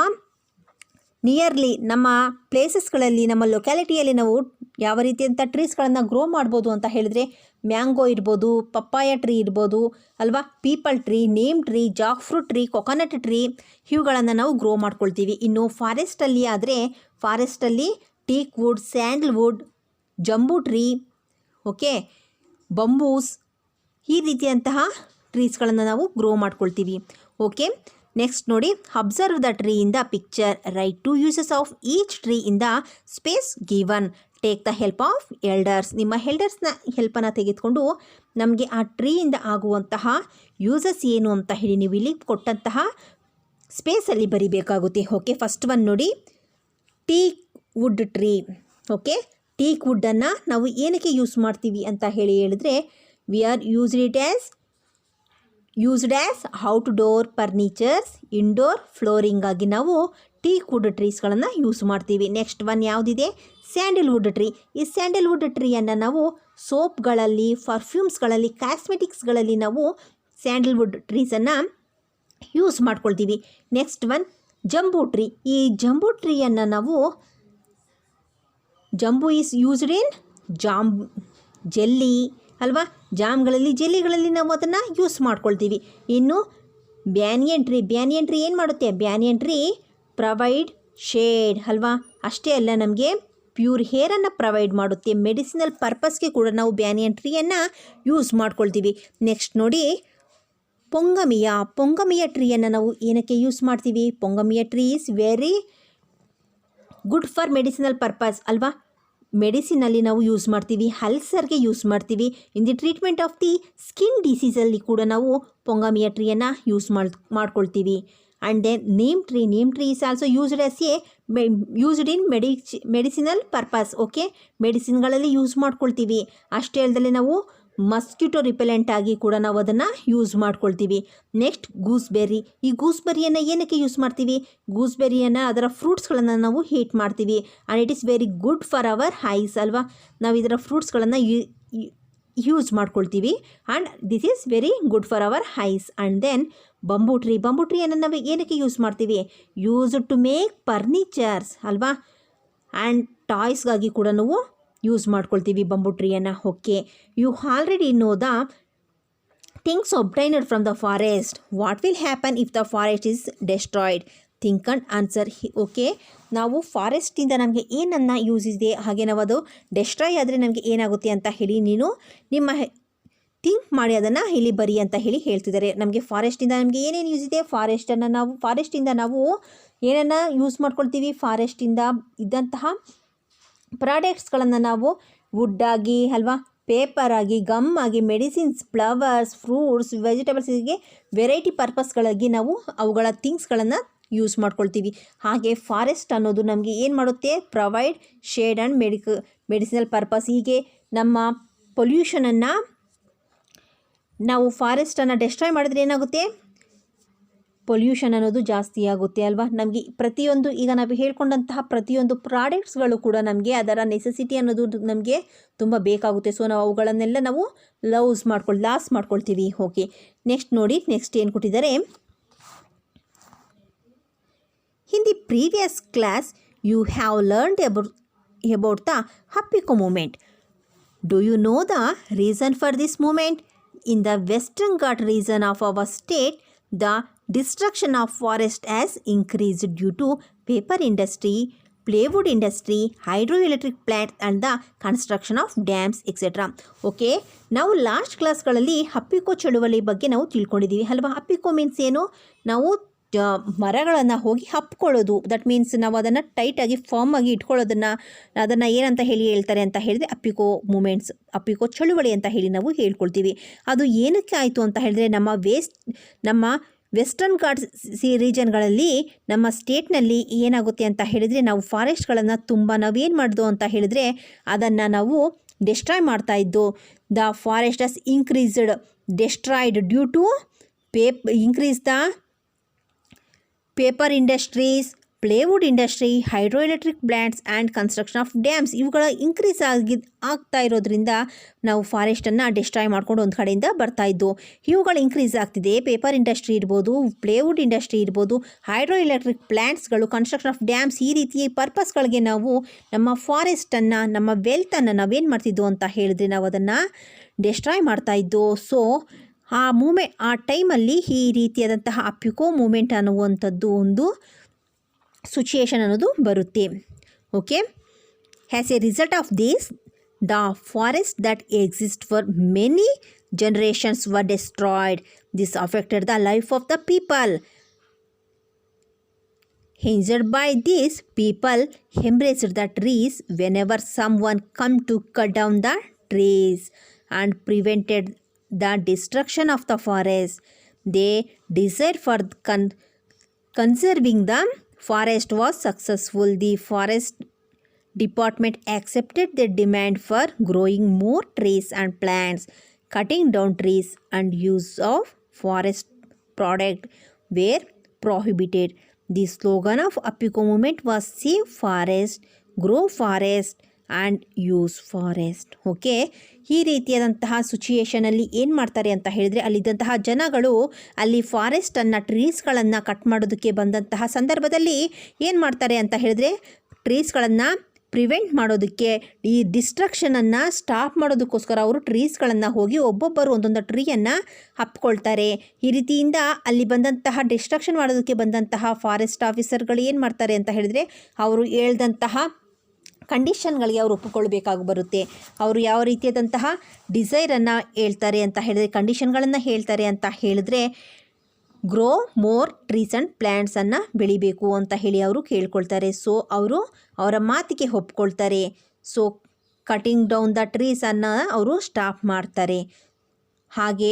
ನಿಯರ್ಲಿ ನಮ್ಮ ಪ್ಲೇಸಸ್ಗಳಲ್ಲಿ, ನಮ್ಮ ಲೊಕ್ಯಾಲಿಟಿಯಲ್ಲಿ ನಾವು ಯಾವ ರೀತಿಯಂಥ ಟ್ರೀಸ್ಗಳನ್ನು ಗ್ರೋ ಮಾಡ್ಬೋದು ಅಂತ ಹೇಳಿದ್ರೆ, ಮ್ಯಾಂಗೋ ಇರ್ಬೋದು, ಪಪ್ಪಾಯ ಟ್ರೀ ಇರ್ಬೋದು ಅಲ್ವಾ, people tree, name tree, Jack fruit tree, coconut tree, ಇವುಗಳನ್ನು ನಾವು ಗ್ರೋ ಮಾಡ್ಕೊಳ್ತೀವಿ. ಇನ್ನು ಫಾರೆಸ್ಟಲ್ಲಿ ಆದರೆ, ಫಾರೆಸ್ಟಲ್ಲಿ ಟೀಕ್ ವುಡ್, ಸ್ಯಾಂಡಲ್ವುಡ್, ಜಂಬೂ ಟ್ರೀ, ಓಕೆ, ಬಂಬೂಸ್, ಈ ರೀತಿಯಂತಹ ಟ್ರೀಸ್ಗಳನ್ನು ನಾವು ಗ್ರೋ ಮಾಡ್ಕೊಳ್ತೀವಿ. ಓಕೆ, ನೆಕ್ಸ್ಟ್ ನೋಡಿ, observe the tree in the picture, right 2 uses of each tree in the space given, take the help of elders. ನಿಮ್ಮ ಎಲ್ಡರ್ಸ್ನ ಹೆಲ್ಪನ್ನು ತೆಗೆದುಕೊಂಡು ನಮಗೆ ಆ ಟ್ರೀಯಿಂದ ಆಗುವಂತಹ ಯೂಸಸ್ ಏನು ಅಂತ ಹೇಳಿ ನೀವು ಇಲ್ಲಿ ಕೊಟ್ಟಂತಹ ಸ್ಪೇಸಲ್ಲಿ ಬರಿಬೇಕಾಗುತ್ತೆ. ಓಕೆ, ಫಸ್ಟ್ ಒನ್ ನೋಡಿ, teak wood tree. Okay, teak ವುಡ್ಡನ್ನು ನಾವು ಏನಕ್ಕೆ ಯೂಸ್ ಮಾಡ್ತೀವಿ ಅಂತ ಹೇಳಿದರೆ, we are used as outdoor furnitures, indoor flooring ಆಗಿ ನಾವು ಟೀಕ್ ವುಡ್ ಟ್ರೀಸ್ಗಳನ್ನು ಯೂಸ್ ಮಾಡ್ತೀವಿ. ನೆಕ್ಸ್ಟ್ ಒನ್ ಯಾವುದಿದೆ? Sandalwood tree. ಈ ಸ್ಯಾಂಡಲ್ವುಡ್ ಟ್ರೀಯನ್ನು ನಾವು ಸೋಪ್ಗಳಲ್ಲಿ, ಪರ್ಫ್ಯೂಮ್ಸ್ಗಳಲ್ಲಿ, ಕಾಸ್ಮೆಟಿಕ್ಸ್ಗಳಲ್ಲಿ ನಾವು ಸ್ಯಾಂಡಲ್ವುಡ್ ಟ್ರೀಸನ್ನು ಯೂಸ್ ಮಾಡ್ಕೊಳ್ತೀವಿ. ನೆಕ್ಸ್ಟ್ ಒನ್ ಜಂಬೂ ಟ್ರೀ. ಈ ಜಂಬೂ ಟ್ರೀಯನ್ನು ನಾವು, ಜಂಬೂ ಈಸ್ ಯೂಸ್ಡ್ ಇನ್ ಜೆಲ್ಲಿ ಅಲ್ವಾ, ಜೆಲ್ಲಿಗಳಲ್ಲಿ ನಾವು ಅದನ್ನು ಯೂಸ್ ಮಾಡ್ಕೊಳ್ತೀವಿ. ಇನ್ನು ಬ್ಯಾನಿಯನ್ ಟ್ರೀ ಏನು ಮಾಡುತ್ತೆ? ಬ್ಯಾನಿಯನ್ ಟ್ರೀ ಪ್ರೊವೈಡ್ ಶೇಡ್ ಅಲ್ವಾ, ಅಷ್ಟೇ ಅಲ್ಲ, ನಮಗೆ ಪ್ಯೂರ್ ಹೇರನ್ನು ಪ್ರೊವೈಡ್ ಮಾಡುತ್ತೆ. ಮೆಡಿಸಿನಲ್ ಪರ್ಪಸ್ಗೆ ಕೂಡ ನಾವು ಬ್ಯಾನಿಯನ್ ಟ್ರೀಯನ್ನು ಯೂಸ್ ಮಾಡ್ಕೊಳ್ತೀವಿ. ನೆಕ್ಸ್ಟ್ ನೋಡಿ, ಪೊಂಗಮಿಯ ಟ್ರೀಯನ್ನು ನಾವು ಏನಕ್ಕೆ ಯೂಸ್ ಮಾಡ್ತೀವಿ? Pongamia tree is very good for medicinal purpose ಅಲ್ವಾ, ಮೆಡಿಸಿನಲ್ಲಿ ನಾವು ಯೂಸ್ ಮಾಡ್ತೀವಿ, ಅಲ್ಸರ್ಗೆ ಯೂಸ್ ಮಾಡ್ತೀವಿ. In the treatment of the skin ಡಿಸೀಸಲ್ಲಿ ಕೂಡ ನಾವು ಪೊಂಗಮಿಯ ಟ್ರೀಯನ್ನು ಯೂಸ್ ಮಾಡ್ಕೊಳ್ತೀವಿ. And then neem tree is also used in medicinal purpose. Okay, ಮೆಡಿಸಿನ್ಗಳಲ್ಲಿ ಯೂಸ್ ಮಾಡ್ಕೊಳ್ತೀವಿ. ಅಷ್ಟೇ ಅಲ್ಲದೆ ನಾವು ಮಸ್ಕಿಟೋ ರಿಪೆಲೆಂಟ್ ಆಗಿ ಕೂಡ ನಾವು ಅದನ್ನು ಯೂಸ್ ಮಾಡ್ಕೊಳ್ತೀವಿ. Next gooseberry. ಈ ಗೂಸ್ಬೆರ್ರಿಯನ್ನು ಏನಕ್ಕೆ ಯೂಸ್ ಮಾಡ್ತೀವಿ? ಗೂಸ್ಬೆರ್ರಿಯನ್ನು, ಅದರ ಫ್ರೂಟ್ಸ್ಗಳನ್ನು ನಾವು ಹೀಟ್ ಮಾಡ್ತೀವಿ. And it is very good for our eyes ಅಲ್ವಾ, ನಾವು ಇದರ ಫ್ರೂಟ್ಸ್ಗಳನ್ನು ಯೂಸ್ ಮಾಡ್ಕೊಳ್ತೀವಿ. And this is very good for our eyes. And then bamboo ಟ್ರೀಯನ್ನು ನಾವು ಏನಕ್ಕೆ ಯೂಸ್ ಮಾಡ್ತೀವಿ? ಯೂಸ್ ಟು ಮೇಕ್ ಫರ್ನಿಚರ್ಸ್ ಅಲ್ವಾ, ಆ್ಯಂಡ್ ಟಾಯ್ಸ್ಗಾಗಿ ಕೂಡ ನಾವು ಯೂಸ್ ಮಾಡ್ಕೊಳ್ತೀವಿ ಬಂಬೂ ಟ್ರೀಯನ್ನು. Okay, you already know the things obtained from the forest. What will happen if the forest is destroyed? Think and answer. Okay, ನಾವು ಫಾರೆಸ್ಟಿಂದ ನಮಗೆ ಏನನ್ನ ಯೂಸ್ ಇದೆ, ಹಾಗೆ ನಾವು ಅದು ಡೆಸ್ಟ್ರಾಯ್ ಆದರೆ ನಮಗೆ ಏನಾಗುತ್ತೆ ಅಂತ ಹೇಳಿ ನೀನು ನಿಮ್ಮ ಥಿಂಕ್ ಮಾಡಿ ಅದನ್ನು ಇಲ್ಲಿ ಬರಿ ಅಂತ ಹೇಳಿ ಹೇಳ್ತಿದ್ದಾರೆ. ನಮಗೆ ಫಾರೆಸ್ಟಿಂದ ನಮಗೆ ಏನೇನು ಯೂಸ್ ಇದೆ, ಫಾರೆಸ್ಟಿಂದ ನಾವು ಏನನ್ನು ಯೂಸ್ ಮಾಡ್ಕೊಳ್ತೀವಿ, ಫಾರೆಸ್ಟಿಂದ ಇದ್ದಂತಹ ಪ್ರಾಡಕ್ಟ್ಸ್ಗಳನ್ನು ನಾವು ವುಡ್ ಆಗಿ ಅಲ್ವಾ, ಪೇಪರ್ ಆಗಿ, ಗಮ್ ಆಗಿ, ಮೆಡಿಸಿನ್ಸ್, ಫ್ಲವರ್ಸ್, ಫ್ರೂಟ್ಸ್, ವೆಜಿಟೇಬಲ್ಸ್ಗೆ ವೆರೈಟಿ ಪರ್ಪಸ್ಗಳಾಗಿ ನಾವು ಅವುಗಳ ಥಿಂಗ್ಸ್ಗಳನ್ನು ಯೂಸ್ ಮಾಡ್ಕೊಳ್ತೀವಿ. ಹಾಗೆ ಫಾರೆಸ್ಟ್ ಅನ್ನೋದು ನಮಗೆ ಏನು ಮಾಡುತ್ತೆ, provide shade and medicinal purpose. ಹೀಗೆ ನಮ್ಮ ಪೊಲ್ಯೂಷನನ್ನು ನಾವು ಫಾರೆಸ್ಟನ್ನು ಡೆಸ್ಟ್ರಾಯ್ ಮಾಡಿದ್ರೆ ಏನಾಗುತ್ತೆ, ಪೊಲ್ಯೂಷನ್ ಅನ್ನೋದು ಜಾಸ್ತಿ ಆಗುತ್ತೆ ಅಲ್ವಾ. ನಮಗೆ ಪ್ರತಿಯೊಂದು ಈಗ ನಾವು ಹೇಳ್ಕೊಂಡಂತಹ ಪ್ರತಿಯೊಂದು ಪ್ರಾಡಕ್ಟ್ಸ್ಗಳು ಕೂಡ ನಮಗೆ ಅದರ ನೆಸೆಸಿಟಿ ಅನ್ನೋದು ನಮಗೆ ತುಂಬ ಬೇಕಾಗುತ್ತೆ. ಸೊ ನಾವು ಅವುಗಳನ್ನೆಲ್ಲ ನಾವು ಲಾಸ್ ಮಾಡ್ಕೊಳ್ತೀವಿ. ಓಕೆ, ನೆಕ್ಸ್ಟ್ ನೋಡಿ, ನೆಕ್ಸ್ಟ್ ಏನು ಕೊಟ್ಟಿದ್ದಾರೆ. In the previous class, you have learned about the Hapiko movement. Do you know the reason for this movement? In the Western Ghat region of our state, the destruction of forest has increased due to paper industry, plywood industry, hydroelectric plants and the construction of dams, etc. Okay, ನಾವು last ಕ್ಲಾಸ್ಗಳಲ್ಲಿ ಹಪ್ಪಿಕೋ ಚಳುವಳಿ ಬಗ್ಗೆ ನಾವು ತಿಳ್ಕೊಂಡಿದ್ದೀವಿ ಅಲ್ವಾ. ಹಪ್ಪಿಕೋ means ಏನು, ನಾವು ಮರಗಳನ್ನು ಹೋಗಿ ಹಪ್ಕೊಳ್ಳೋದು. That means ನಾವು ಅದನ್ನು ಟೈಟಾಗಿ ಫಾರ್ಮ್ ಆಗಿ ಅದನ್ನು ಏನಂತ ಹೇಳ್ತಾರೆ ಅಂತ ಹೇಳಿದ್ರೆ ಅಪ್ಪಿಕೋ ಚಳುವಳಿ ಅಂತ ಹೇಳಿ ನಾವು ಹೇಳ್ಕೊಳ್ತೀವಿ. ಅದು ಏನಕ್ಕೆ ಆಯಿತು ಅಂತ ಹೇಳಿದ್ರೆ, ನಮ್ಮ ವೆಸ್ಟರ್ನ್ ಘಾಟ್ಸ್ ರೀಜನ್ಗಳಲ್ಲಿ ನಮ್ಮ ಸ್ಟೇಟ್ನಲ್ಲಿ ಏನಾಗುತ್ತೆ ಅಂತ ಹೇಳಿದರೆ, ನಾವು ಫಾರೆಸ್ಟ್ಗಳನ್ನು ನಾವೇನು ಮಾಡ್ದು ಅಂತ ಹೇಳಿದರೆ ಅದನ್ನು ನಾವು ಡೆಸ್ಟ್ರಾಯ್ ಮಾಡ್ತಾಯಿದ್ದು. The forest has destroyed due to increase the paper industries, plywood industry, hydroelectric plants and construction of dams ಇವುಗಳ ಇನ್ಕ್ರೀಸ್ ಆಗ್ತಾ ಇರೋದ್ರಿಂದ ನಾವು ಫಾರೆಸ್ಟನ್ನು ಡೆಸ್ಟ್ರಾಯ್ ಮಾಡ್ಕೊಂಡು ಒಂದು ಕಡೆಯಿಂದ ಬರ್ತಾಯಿದ್ದು. ಇವುಗಳು ಇನ್ಕ್ರೀಸ್ ಆಗ್ತಿದೆ. ಪೇಪರ್ ಇಂಡಸ್ಟ್ರಿ ಇರ್ಬೋದು, ಪ್ಲೇವುಡ್ ಇಂಡಸ್ಟ್ರಿ ಇರ್ಬೋದು, ಹೈಡ್ರೋಎಲೆಕ್ಟ್ರಿಕ್ ಪ್ಲ್ಯಾಂಟ್ಸ್ಗಳು, ಕನ್ಸ್ಟ್ರಕ್ಷನ್ ಆಫ್ ಡ್ಯಾಮ್ಸ್, ಈ ರೀತಿ ಪರ್ಪಸ್ಗಳಿಗೆ ನಾವು ನಮ್ಮ ಫಾರೆಸ್ಟನ್ನು, ನಮ್ಮ ವೆಲ್ತನ್ನು ನಾವೇನು ಮಾಡ್ತಿದ್ದು ಅಂತ ಹೇಳಿದ್ರೆ ನಾವು ಅದನ್ನು ಡೆಸ್ಟ್ರಾಯ್ ಮಾಡ್ತಾಯಿದ್ದು. ಸೊ ಆ ಟೈಮಲ್ಲಿ ಈ ರೀತಿಯಾದಂತಹ ಅಪ್ಪಿಕೋ ಮೂಮೆಂಟ್ ಅನ್ನುವಂಥದ್ದು ಒಂದು ಸಿಚುಯೇಷನ್ ಅನ್ನೋದು ಬರುತ್ತೆ. Okay, as A result of this, the forest that exist for many generations were destroyed. This affected the life of the people. Injured by this, people embraced the trees whenever someone come to cut down the trees and prevented the destruction of the forest. They desired for conserving the forest was successful. The forest department accepted their demand for growing more trees and plants. Cutting down trees and use of forest product were prohibited. The slogan of Appico movement was Save Forest, Grow Forest and use forest. Okay, ಈ ರೀತಿಯಾದಂತಹ ಸಿಚುಯೇಷನಲ್ಲಿ ಏನು ಮಾಡ್ತಾರೆ ಅಂತ ಹೇಳಿದರೆ, ಅಲ್ಲಿದ್ದಂತಹ ಜನಗಳು ಅಲ್ಲಿ ಫಾರೆಸ್ಟನ್ನು, ಟ್ರೀಸ್ಗಳನ್ನು cut ಮಾಡೋದಕ್ಕೆ ಬಂದಂತಹ ಸಂದರ್ಭದಲ್ಲಿ ಏನು ಮಾಡ್ತಾರೆ ಅಂತ ಹೇಳಿದ್ರೆ, ಟ್ರೀಸ್ಗಳನ್ನು ಪ್ರಿವೆಂಟ್ ಮಾಡೋದಕ್ಕೆ, ಈ ಡಿಸ್ಟ್ರಕ್ಷನನ್ನು ಸ್ಟಾಪ್ ಮಾಡೋದಕ್ಕೋಸ್ಕರ ಅವರು ಟ್ರೀಸ್ಗಳನ್ನು ಹೋಗಿ ಒಬ್ಬೊಬ್ಬರು ಒಂದೊಂದು ಟ್ರೀಯನ್ನು ಹಪ್ಕೊಳ್ತಾರೆ. ಈ ರೀತಿಯಿಂದ ಅಲ್ಲಿ ಬಂದಂತಹ ಡಿಸ್ಟ್ರಕ್ಷನ್ ಮಾಡೋದಕ್ಕೆ ಬಂದಂತಹ ಫಾರೆಸ್ಟ್ ಆಫೀಸರ್ಗಳು ಏನು ಮಾಡ್ತಾರೆ ಅಂತ ಹೇಳಿದರೆ, ಅವರು ಹೇಳ್ದಂತಹ ಕಂಡೀಷನ್ಗಳಿಗೆ ಅವರು ಒಪ್ಪಿಕೊಳ್ಬೇಕಾಗಿ ಬರುತ್ತೆ. ಅವರು ಯಾವ ರೀತಿಯಾದಂತಹ ಡಿಸೈರನ್ನು ಹೇಳ್ತಾರೆ ಅಂತ ಹೇಳಿದ್ರೆ, ಕಂಡೀಷನ್ಗಳನ್ನು ಹೇಳ್ತಾರೆ ಅಂತ ಹೇಳಿದ್ರೆ, ಗ್ರೋ ಮೋರ್ ಟ್ರೀಸ್ ಆ್ಯಂಡ್ ಪ್ಲ್ಯಾಂಟ್ಸನ್ನು ಬೆಳಿಬೇಕು ಅಂತ ಹೇಳಿ ಅವರು ಕೇಳ್ಕೊಳ್ತಾರೆ. ಸೊ ಅವರು ಅವರ ಮಾತಿಗೆ ಒಪ್ಕೊಳ್ತಾರೆ. ಸೊ ಕಟಿಂಗ್ ಡೌನ್ ದ ಟ್ರೀಸನ್ನು ಅವರು ಸ್ಟಾಪ್ ಮಾಡ್ತಾರೆ. ಹಾಗೆ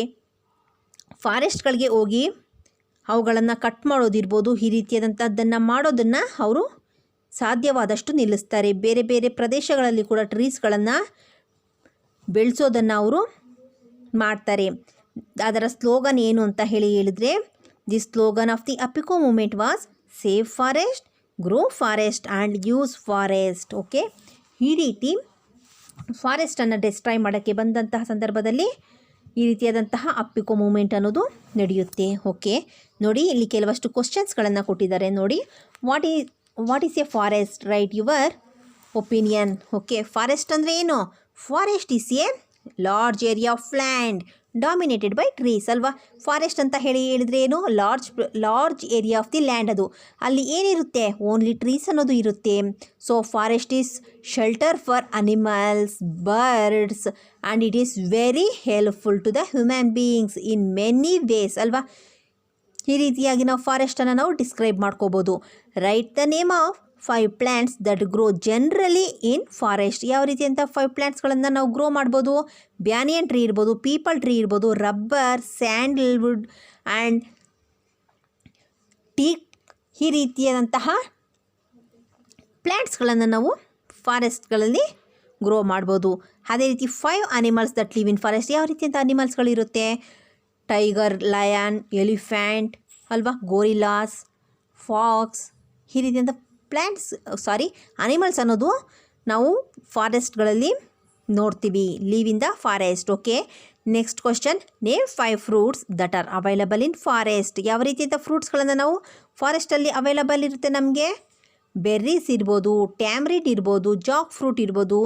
ಫಾರೆಸ್ಟ್ಗಳಿಗೆ ಹೋಗಿ ಅವುಗಳನ್ನು ಕಟ್ ಮಾಡೋದಿರ್ಬೋದು, ಈ ರೀತಿಯಾದಂಥದ್ದನ್ನು ಮಾಡೋದನ್ನು ಅವರು ಸಾಧ್ಯವಾದಷ್ಟು ನಿಲ್ಲಿಸ್ತಾರೆ. ಬೇರೆ ಬೇರೆ ಪ್ರದೇಶಗಳಲ್ಲಿ ಕೂಡ ಟ್ರೀಸ್ಗಳನ್ನು ಬೆಳೆಸೋದನ್ನು ಅವರು ಮಾಡ್ತಾರೆ. ಅದರ ಸ್ಲೋಗನ್ ಏನು ಅಂತ ಹೇಳಿದರೆ, the slogan of the Appiko movement was save forest, grow forest and use forest. Okay, ಈ ರೀತಿ ಫಾರೆಸ್ಟನ್ನು ಡೆಸ್ಟ್ರಾಯ್ ಮಾಡೋಕ್ಕೆ ಬಂದಂತಹ ಸಂದರ್ಭದಲ್ಲಿ ಈ ರೀತಿಯಾದಂತಹ ಅಪ್ಪಿಕೋ ಮೂಮೆಂಟ್ ಅನ್ನೋದು ನಡೆಯುತ್ತೆ. ಓಕೆ, ನೋಡಿ ಇಲ್ಲಿ ಕೆಲವಷ್ಟು ಕ್ವಶನ್ಸ್ಗಳನ್ನು ಕೊಟ್ಟಿದ್ದಾರೆ. ನೋಡಿ, what is a forest, write your opinion. Okay, forest ಅಂದರೆ ಏನು? Forest is a large area of land dominated by trees ಅಲ್ವಾ. ಫಾರೆಸ್ಟ್ ಅಂತ ಹೇಳಿದರೆ ಏನು, large area of the land, ಅದು ಅಲ್ಲಿ ಏನಿರುತ್ತೆ, ಓನ್ಲಿ ಟ್ರೀಸ್ ಅನ್ನೋದು ಇರುತ್ತೆ. So forest is shelter for animals, birds and it is very helpful to the human beings in many ways ಅಲ್ವಾ. ಈ ರೀತಿಯಾಗಿ ನಾವು ಫಾರೆಸ್ಟನ್ನು ನಾವು ಡಿಸ್ಕ್ರೈಬ್ ಮಾಡ್ಕೋಬೋದು. Right the name of 5 plants that grow generally in forest. ಯಾವ ರೀತಿ ಅಂತ 5 ಪ್ಲ್ಯಾಂಟ್ಸ್ಗಳನ್ನು ನಾವು ಗ್ರೋ ಮಾಡ್ಬೋದು. ಬ್ಯಾನಿಯನ್ ಟ್ರೀ ಇರ್ಬೋದು, ಪೀಪಲ್ ಟ್ರೀ ಇರ್ಬೋದು, ರಬ್ಬರ್, ಸ್ಯಾಂಡಲ್ವುಡ್ ಆ್ಯಂಡ್ ಟೀಕ್. ಈ ರೀತಿಯಾದಂತಹ ಪ್ಲ್ಯಾಂಟ್ಸ್ಗಳನ್ನು ನಾವು ಫಾರೆಸ್ಟ್ಗಳಲ್ಲಿ ಗ್ರೋ ಮಾಡ್ಬೋದು. ಅದೇ ರೀತಿ 5 animals that live in forest. ಯಾವ ರೀತಿಯಂಥ ಅನಿಮಲ್ಸ್ಗಳಿರುತ್ತೆ, ಟೈಗರ್, ಲಯನ್, ಎಲಿಫೆಂಟ್ ಅಲ್ವಾ, ಗೋರಿಲಾಸ್, ಫಾಕ್ಸ್. ಈ ರೀತಿಯಂಥ ಅನಿಮಲ್ಸ್ ಅನ್ನೋದು ನಾವು ಫಾರೆಸ್ಟ್ಗಳಲ್ಲಿ ನೋಡ್ತೀವಿ, live in the forest. Okay, next question, name 5 fruits that are available in forest. ಯಾವ ರೀತಿಯಂಥ ಫ್ರೂಟ್ಸ್ಗಳನ್ನು ನಾವು ಫಾರೆಸ್ಟಲ್ಲಿ ಅವೈಲಬಲ್ ಇರುತ್ತೆ ನಮಗೆ. ಬೆರ್ರೀಸ್ ಇರ್ಬೋದು, ಟ್ಯಾಮ್ರಿಡ್ ಇರ್ಬೋದು, ಜಾಕ್ ಫ್ರೂಟ್ ಇರ್ಬೋದು,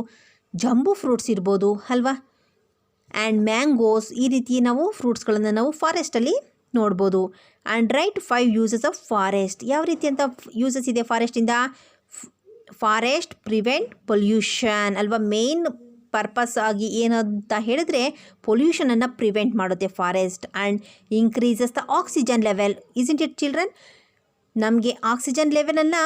ಜಂಬೂ ಫ್ರೂಟ್ಸ್ ಇರ್ಬೋದು ಅಲ್ವಾ, ಆ್ಯಂಡ್ ಮ್ಯಾಂಗೋಸ್. ಈ ರೀತಿ ನಾವು ಫ್ರೂಟ್ಸ್ಗಳನ್ನು ನಾವು ಫಾರೆಸ್ಟಲ್ಲಿ ನೋಡ್ಬೋದು. And right 5 uses of forest. ಯಾವ ರೀತಿಯಂಥ ಯೂಸಸ್ ಇದೆ ಫಾರೆಸ್ಟಿಂದ. ಫಾರೆಸ್ಟ್ ಪ್ರಿವೆಂಟ್ ಪೊಲ್ಯೂಷನ್ ಅಲ್ವಾ. ಮೇನ್ ಪರ್ಪಸ್ ಆಗಿ ಏನಂತ ಹೇಳಿದ್ರೆ ಪೊಲ್ಯೂಷನನ್ನು ಪ್ರಿವೆಂಟ್ ಮಾಡುತ್ತೆ forest. And increases the oxygen level. Isn't it children? ನಮಗೆ ಆಕ್ಸಿಜನ್ ಲೆವೆಲನ್ನು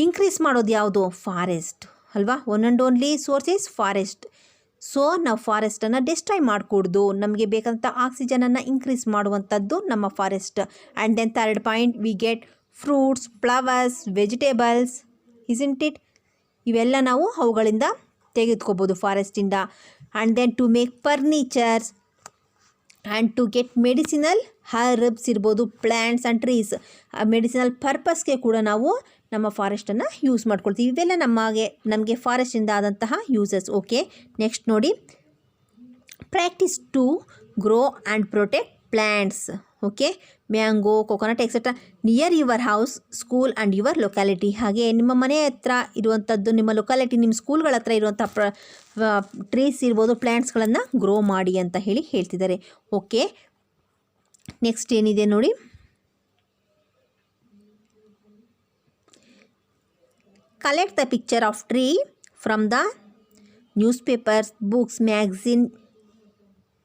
ಇನ್ಕ್ರೀಸ್ ಮಾಡೋದು ಯಾವುದು, ಫಾರೆಸ್ಟ್ ಅಲ್ವಾ. One and only source is forest. So ನಾವು ಫಾರೆಸ್ಟನ್ನು ಡಿಸ್ಟ್ರಾಯ್ ಮಾಡಿಕೊಡ್ದು ನಮಗೆ ಬೇಕಾದಂಥ ಆಕ್ಸಿಜನನ್ನು ಇನ್ಕ್ರೀಸ್ ಮಾಡುವಂಥದ್ದು ನಮ್ಮ forest. And then third point, we get fruits, flowers, vegetables. Isn't it? ಇವೆಲ್ಲ ನಾವು ಅವುಗಳಿಂದ ತೆಗೆದುಕೋಬೋದು ಫಾರೆಸ್ಟಿಂದ. And then to make furnitures and to get medicinal herbs ಇರ್ಬೋದು, ಪ್ಲ್ಯಾಂಟ್ಸ್ ಆ್ಯಂಡ್ ಟ್ರೀಸ್. ಮೆಡಿಸಿನಲ್ ಪರ್ಪಸ್ಗೆ ಕೂಡ ನಾವು ನಮ್ಮ ಫಾರೆಸ್ಟನ್ನು ಯೂಸ್ ಮಾಡ್ಕೊಳ್ತೀವಿ. ಇವೆಲ್ಲ ನಮಗೆ ಫಾರೆಸ್ಟಿಂದ ಆದಂತಹ ಯೂಸಸ್. ಓಕೆ, ನೆಕ್ಸ್ಟ್ ನೋಡಿ, practice to grow and protect plants. Okay, mango, coconut etcetera near your house, school and your locality. ಹಾಗೆ ನಿಮ್ಮ ಮನೆ ಹತ್ರ ಇರುವಂಥದ್ದು, ನಿಮ್ಮ ಲೊಕ್ಯಾಲಿಟಿ, ನಿಮ್ಮ ಸ್ಕೂಲ್ಗಳ ಹತ್ರ ಇರುವಂಥ ಟ್ರೀಸ್ ಇರ್ಬೋದು, ಪ್ಲ್ಯಾಂಟ್ಸ್ಗಳನ್ನು ಗ್ರೋ ಮಾಡಿ ಅಂತ ಹೇಳ್ತಿದ್ದಾರೆ. ಓಕೆ, ನೆಕ್ಸ್ಟ್ ಏನಿದೆ ನೋಡಿ, collect the picture of tree from the newspapers, books, magazine,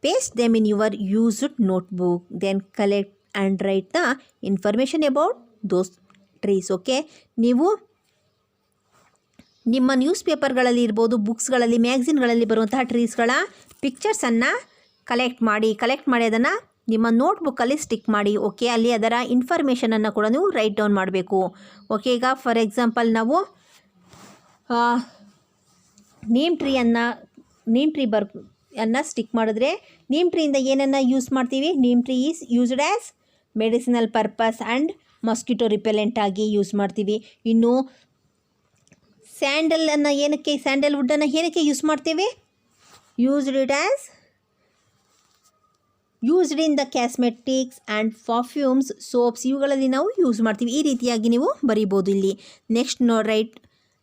paste them in your used notebook, then collect and write the information about those trees. Okay, ನೀವು ನಿಮ್ಮ ನ್ಯೂಸ್ ಪೇಪರ್ಗಳಲ್ಲಿ ಇರ್ಬೋದು, ಬುಕ್ಸ್ಗಳಲ್ಲಿ, ಮ್ಯಾಗ್ಝಿನ್ಗಳಲ್ಲಿ ಬರುವಂತಹ ಟ್ರೀಸ್ಗಳ ಪಿಕ್ಚರ್ಸನ್ನು ಕಲೆಕ್ಟ್ ಮಾಡಿ ಅದನ್ನು ನಿಮ್ಮ ನೋಟ್ಬುಕ್ಕಲ್ಲಿ ಸ್ಟಿಕ್ ಮಾಡಿ. ಓಕೆ, ಅಲ್ಲಿ ಅದರ ಇನ್ಫಾರ್ಮೇಷನನ್ನು ಕೂಡ ನೀವು ರೈಟ್ ಡೌನ್ ಮಾಡಬೇಕು. ಓಕೆ, ಈಗ ಫಾರ್ ಎಕ್ಸಾಂಪಲ್ ನಾವು ನೀಮ್ ಟ್ರೀ ಸ್ಟಿಕ್ ಮಾಡಿದ್ರೆ, ನೀಮ್ ಟ್ರೀಯಿಂದ ಏನನ್ನು ಯೂಸ್ ಮಾಡ್ತೀವಿ, neem tree is used as medicinal purpose and mosquito repellent ಆಗಿ ಯೂಸ್ ಮಾಡ್ತೀವಿ. ಇನ್ನು ಸ್ಯಾಂಡಲ್ವುಡ್ಡನ್ನು ಏನಕ್ಕೆ ಯೂಸ್ ಮಾಡ್ತೀವಿ, used in the cosmetics and perfumes, soaps, ಇವುಗಳಲ್ಲಿ ನಾವು ಯೂಸ್ ಮಾಡ್ತೀವಿ. ಈ ರೀತಿಯಾಗಿ ನೀವು ಬರೀಬೋದು ಇಲ್ಲಿ. Next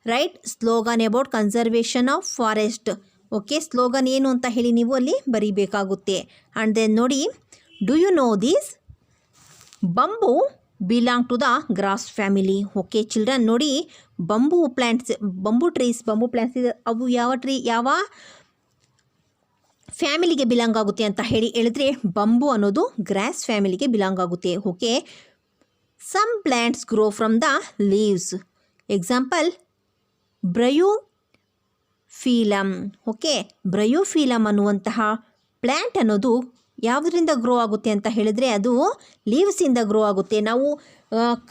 write slogan about conservation of forest. Okay, slogan ಏನು ಅಂತ ಹೇಳಿ ನೀವು ಅಲ್ಲಿ ಬರೀಬೇಕಾಗುತ್ತೆ. ಆ್ಯಂಡ್ ದೆನ್ ನೋಡಿ, do you know this bamboo belong to the grass family. Okay children, ನೋಡಿ, ಬಂಬೂ ಪ್ಲ್ಯಾಂಟ್ಸ್ ಅವು ಯಾವ ಫ್ಯಾಮಿಲಿಗೆ ಬಿಲಾಂಗ್ ಆಗುತ್ತೆ ಅಂತ ಹೇಳಿದ್ರೆ ಬಂಬು ಅನ್ನೋದು ಗ್ರಾಸ್ ಫ್ಯಾಮಿಲಿಗೆ ಬಿಲಾಂಗ್ ಆಗುತ್ತೆ. Okay, some plants grow from the leaves. Example, bryophyllum. Okay, bryophyllum ಅನ್ನುವಂತಹ ಪ್ಲ್ಯಾಂಟ್ ಅನ್ನೋದು ಯಾವುದರಿಂದ ಗ್ರೋ ಆಗುತ್ತೆ ಅಂತ ಹೇಳಿದ್ರೆ ಅದು ಲೀವ್ಸಿಂದ ಗ್ರೋ ಆಗುತ್ತೆ. ನಾವು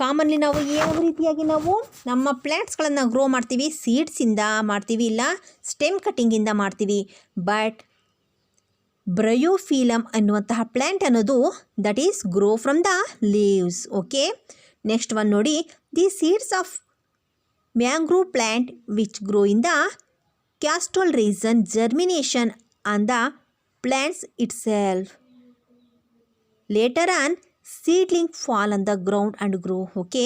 ಕಾಮನ್ಲಿ ನಾವು ಯಾವ ರೀತಿಯಾಗಿ ನಾವು ನಮ್ಮ ಪ್ಲ್ಯಾಂಟ್ಸ್ಗಳನ್ನು ಗ್ರೋ ಮಾಡ್ತೀವಿ, ಸೀಡ್ಸಿಂದ ಮಾಡ್ತೀವಿ, ಇಲ್ಲ ಸ್ಟೆಮ್ ಕಟ್ಟಿಂಗಿಂದ ಮಾಡ್ತೀವಿ. ಬಟ್ ಬ್ರಯೋಫಿಲಮ್ ಅನ್ನುವಂತಹ ಪ್ಲ್ಯಾಂಟ್ ಅನ್ನೋದು that is grow from the leaves. Okay, next one ನೋಡಿ, the seeds of mangrove plant which grow in the coastal region germination on the plants itself. Later on, seedling fall on the ground and grow. Okay,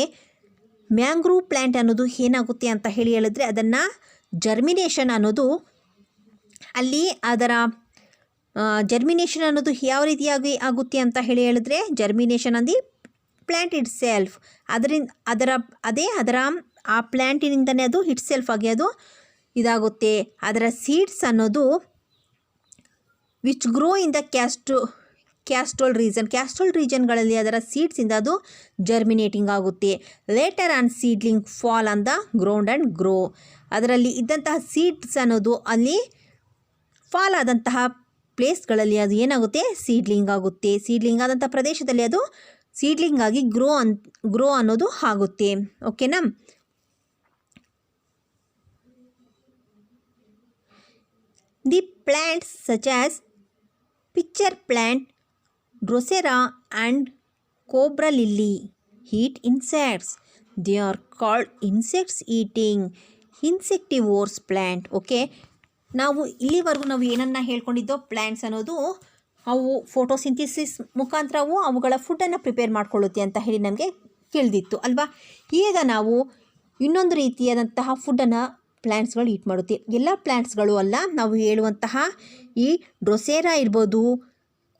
mangrove plant ಅನ್ನೋದು ಏನಾಗುತ್ತೆ ಅಂತ ಹೇಳಿದ್ರೆ ಅದನ್ನು germination ಅನ್ನೋದು ಅಲ್ಲಿ ಅದರ germination ಅನ್ನೋದು ಯಾವ ರೀತಿಯಾಗಿ ಆಗುತ್ತೆ ಅಂತ ಹೇಳಿದ್ರೆ ಜರ್ಮಿನೇಷನ್ ಅಂದು ಪ್ಲ್ಯಾಂಟ್ ಇಟ್ ಸೆಲ್ಫ್ ಅದರ ಆ ಪ್ಲ್ಯಾಂಟಿನಿಂದನೇ ಅದು ಇಟ್ ಸೆಲ್ಫ್ ಆಗಿ ಅದು ಇದಾಗುತ್ತೆ. ಅದರ ಸೀಡ್ಸ್ ಅನ್ನೋದು which grow in the coastal ರೀಜನ್ಗಳಲ್ಲಿ ಅದರ ಸೀಡ್ಸಿಂದ ಅದು ಜರ್ಮಿನೇಟಿಂಗ್ ಆಗುತ್ತೆ. Later on seedling fall on the ground and grow. ಅದರಲ್ಲಿ ಇದ್ದಂತಹ ಸೀಡ್ಸ್ ಅನ್ನೋದು ಅಲ್ಲಿ ಫಾಲ್ ಆದಂತಹ ಪ್ಲೇಸ್ಗಳಲ್ಲಿ ಅದು ಏನಾಗುತ್ತೆ ಸೀಡ್ಲಿಂಗ್ ಆಗುತ್ತೆ. ಸೀಡ್ಲಿಂಗ್ ಆದಂಥ ಪ್ರದೇಶದಲ್ಲಿ ಅದು ಸೀಡ್ಲಿಂಗ್ ಆಗಿ ಗ್ರೋ ಅನ್ನೋದು ಆಗುತ್ತೆ. ಓಕೆನಾ. The plants such as pitcher plant, drosera and cobra lily eat insects. They are called insects eating insectivores plant. ಓಕೆ, ನಾವು ಇಲ್ಲಿವರೆಗೂ ನಾವು ಏನನ್ನು ಹೇಳ್ಕೊಂಡಿದ್ದೋ ಪ್ಲ್ಯಾಂಟ್ಸ್ ಅನ್ನೋದು ಅವು ಫೋಟೋಸಿಂಥಿಸಿಸ್ ಮುಖಾಂತರ ಅವುಗಳ ಫುಡ್ಡನ್ನು ಪ್ರಿಪೇರ್ ಮಾಡ್ಕೊಳ್ಳುತ್ತೆ ಅಂತ ಹೇಳಿ ನಮಗೆ ತಿಳಿದಿತ್ತು ಅಲ್ವಾ. ಈಗ ನಾವು ಇನ್ನೊಂದು ರೀತಿಯಾದಂತಹ ಫುಡ್ಡನ್ನು ಪ್ಲ್ಯಾಂಟ್ಸ್ಗಳು ಈಟ್ ಮಾಡುತ್ತೆ. ಎಲ್ಲ ಪ್ಲ್ಯಾಂಟ್ಸ್ಗಳು ಅಲ್ಲ, ನಾವು ಹೇಳುವಂತಹ ಈ ಡ್ರೊಸೆರಾ ಇರ್ಬೋದು,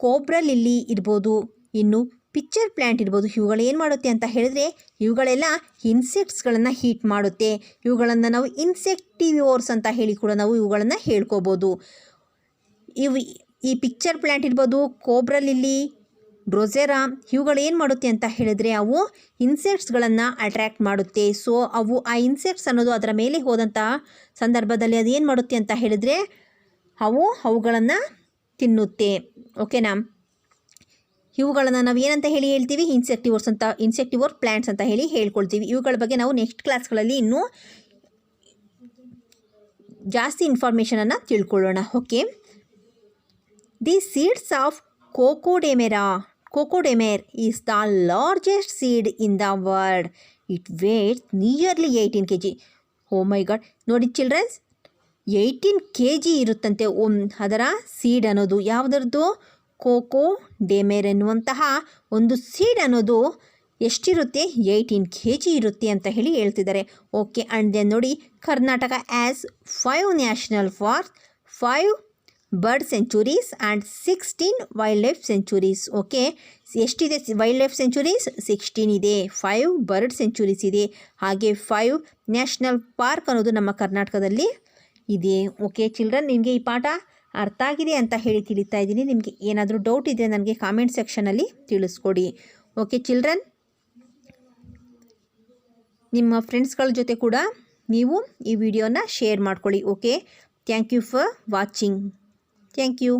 ಕೋಬ್ರಾ ಲಿಲ್ಲಿ ಇರ್ಬೋದು, ಇನ್ನು ಪಿಚ್ಚರ್ ಪ್ಲ್ಯಾಂಟ್ ಇರ್ಬೋದು, ಇವುಗಳು ಏನು ಮಾಡುತ್ತೆ ಅಂತ ಹೇಳಿದ್ರೆ ಇವುಗಳೆಲ್ಲ ಇನ್ಸೆಕ್ಟ್ಸ್ಗಳನ್ನು ಹೀಟ್ ಮಾಡುತ್ತೆ. ಇವುಗಳನ್ನು ನಾವು ಇನ್ಸೆಕ್ಟಿವ್ಯೂರ್ಸ್ ಅಂತ ಹೇಳಿ ಕೂಡ ನಾವು ಇವುಗಳನ್ನು ಹೇಳ್ಕೋಬೋದು. ಈ ಪಿಚ್ಚರ್ ಪ್ಲ್ಯಾಂಟ್ ಇರ್ಬೋದು, ಕೋಬ್ರಾ ಲಿಲ್ಲಿ, ಡ್ರೊಸೆರಾ ಇವುಗಳು ಏನು ಮಾಡುತ್ತೆ ಅಂತ ಹೇಳಿದ್ರೆ ಅವು ಇನ್ಸೆಕ್ಟ್ಸ್ಗಳನ್ನು ಅಟ್ರ್ಯಾಕ್ಟ್ ಮಾಡುತ್ತೆ. ಸೊ ಅವು ಆ ಇನ್ಸೆಕ್ಟ್ಸ್ ಅನ್ನೋದು ಅದರ ಮೇಲೆ ಹೋದಂತಹ ಸಂದರ್ಭದಲ್ಲಿ ಅದು ಏನು ಮಾಡುತ್ತೆ ಅಂತ ಹೇಳಿದರೆ ಅವುಗಳನ್ನು ತಿನ್ನುತ್ತೆ. ಓಕೆನಾ. ಇವುಗಳನ್ನು ನಾವು ಏನಂತ ಹೇಳಿ ಹೇಳ್ತೀವಿ ಇನ್ಸೆಕ್ಟಿವೋರ್ ಪ್ಲ್ಯಾಂಟ್ಸ್ ಅಂತ ಹೇಳಿ ಹೇಳ್ಕೊಳ್ತೀವಿ. ಇವುಗಳ ಬಗ್ಗೆ ನಾವು ನೆಕ್ಸ್ಟ್ ಕ್ಲಾಸ್ಗಳಲ್ಲಿ ಇನ್ನೂ ಜಾಸ್ತಿ ಇನ್ಫಾರ್ಮೇಷನನ್ನು ತಿಳ್ಕೊಳ್ಳೋಣ. Okay. The seeds of Cocodemer is the largest seed in the world. It weighs nearly 18 kg. Oh my god. ನೋಡಿ ಚಿಲ್ಡ್ರನ್ಸ್, 18 kg ಇರುತ್ತಂತೆ ಅದರ ಸೀಡ್ ಅನ್ನೋದು. ಯಾವುದರದ್ದು? ಕೋಕೋಡೆಮೆರ್ ಎನ್ನುವಂತಹ ಒಂದು ಸೀಡ್ ಅನ್ನೋದು ಎಷ್ಟಿರುತ್ತೆ? 18 kg ಇರುತ್ತೆ ಅಂತ ಹೇಳಿ ಹೇಳ್ತಿದ್ದಾರೆ. ಓಕೆ. ಆ್ಯಂಡ್ ದೆನ್ ನೋಡಿ, Karnataka as 5 national for 5 bird centuries and 16 wild life centuries. Okay, ಎಷ್ಟಿದೆ ವೈಲ್ಡ್ ಲೈಫ್ ಸೆಂಚುರೀಸ್? 16 ಇದೆ. 5 ಬರ್ಡ್ ಸೆಂಚುರೀಸ್ ಇದೆ. ಹಾಗೆ 5 ನ್ಯಾಷನಲ್ ಪಾರ್ಕ್ ಅನ್ನೋದು ನಮ್ಮ ಕರ್ನಾಟಕದಲ್ಲಿ ಇದೆ. ಓಕೆ ಚಿಲ್ಡ್ರನ್, ನಿಮಗೆ ಈ ಪಾಠ ಅರ್ಥ ಆಗಿದೆ ಅಂತ ಹೇಳಿ ತಿಳಿತಾ ಇದ್ದೀನಿ. ನಿಮಗೆ ಏನಾದರೂ ಡೌಟ್ ಇದ್ದರೆ ನನಗೆ ಕಾಮೆಂಟ್ ಸೆಕ್ಷನಲ್ಲಿ ತಿಳಿಸ್ಕೊಡಿ. ಓಕೆ ಚಿಲ್ಡ್ರನ್, ನಿಮ್ಮ ಫ್ರೆಂಡ್ಸ್ಗಳ ಜೊತೆ ಕೂಡ ನೀವು ಈ ವಿಡಿಯೋನ ಶೇರ್ ಮಾಡ್ಕೊಳ್ಳಿ. Okay, thank you for watching. Thank you.